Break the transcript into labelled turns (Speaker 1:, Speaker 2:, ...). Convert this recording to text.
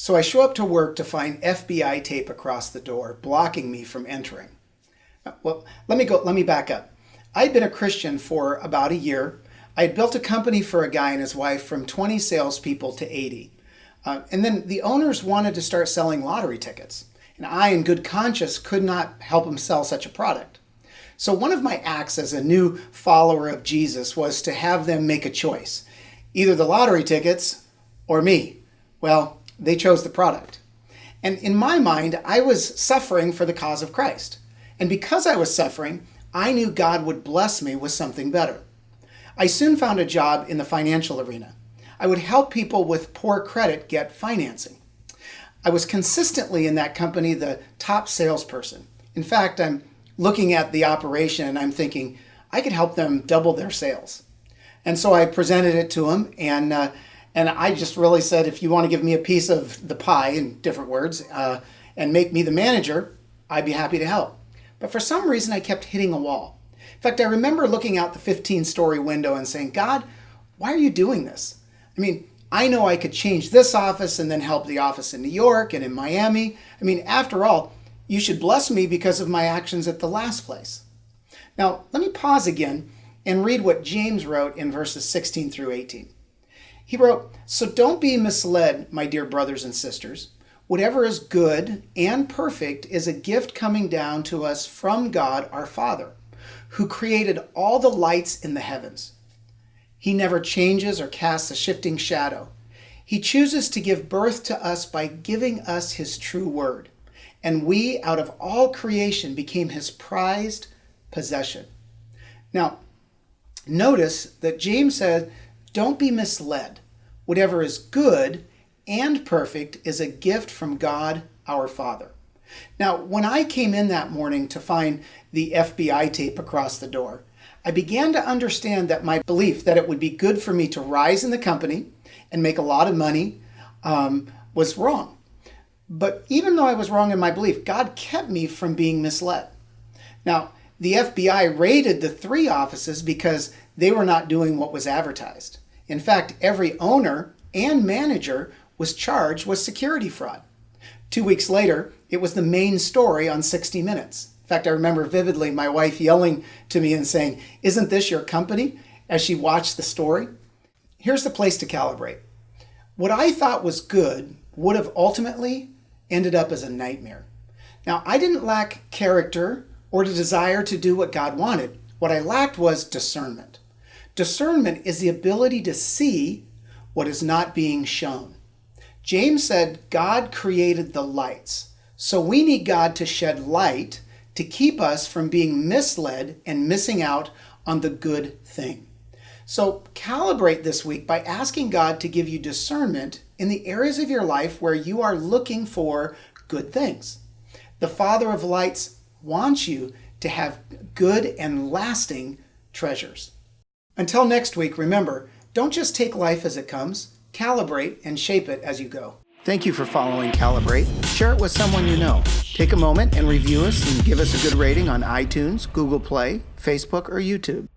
Speaker 1: So I show up to work to find FBI tape across the door, blocking me from entering. Well, let me back up. I'd been a Christian for about a year. I had built a company for a guy and his wife from 20 salespeople to 80. And then the owners wanted to start selling lottery tickets. And I, in good conscience, could not help them sell such a product. So one of my acts as a new follower of Jesus was to have them make a choice. Either the lottery tickets or me. Well, they chose the product. And in my mind, I was suffering for the cause of Christ. And because I was suffering, I knew God would bless me with something better. I soon found a job in the financial arena. I would help people with poor credit get financing. I was consistently in that company the top salesperson. In fact, I'm looking at the operation and I'm thinking, I could help them double their sales. And so I presented it to them, and I just really said, if you want to give me a piece of the pie, in different words, and make me the manager, I'd be happy to help. But for some reason, I kept hitting a wall. In fact, I remember looking out the 15-story window and saying, God, why are you doing this? I mean, I know I could change this office and then help the office in New York and in Miami. I mean, after all, you should bless me because of my actions at the last place. Now, let me pause again and read what James wrote in verses 16 through 18. He wrote, "So don't be misled, my dear brothers and sisters. Whatever is good and perfect is a gift coming down to us from God our Father, who created all the lights in the heavens. He never changes or casts a shifting shadow. He chooses to give birth to us by giving us his true word. And we, out of all creation, became his prized possession." Now, notice that James said, don't be misled. Whatever is good and perfect is a gift from God, our Father. Now, when I came in that morning to find the FBI tape across the door, I began to understand that my belief that it would be good for me to rise in the company and make a lot of money was wrong. But even though I was wrong in my belief, God kept me from being misled. Now, the FBI raided the 3 offices because they were not doing what was advertised. In fact, every owner and manager was charged with security fraud. 2 weeks later, it was the main story on 60 Minutes. In fact, I remember vividly my wife yelling to me and saying, "Isn't this your company?" as she watched the story. Here's the place to calibrate. What I thought was good would have ultimately ended up as a nightmare. Now, I didn't lack character or the desire to do what God wanted. What I lacked was discernment. Discernment is the ability to see what is not being shown. James said God created the lights, so we need God to shed light to keep us from being misled and missing out on the good thing. So calibrate this week by asking God to give you discernment in the areas of your life where you are looking for good things. The Father of lights wants you to have good and lasting treasures. Until next week, remember, don't just take life as it comes, calibrate and shape it as you go. Thank you for following Calibrate. Share it with someone you know. Take a moment and review us and give us a good rating on iTunes, Google Play, Facebook, or YouTube.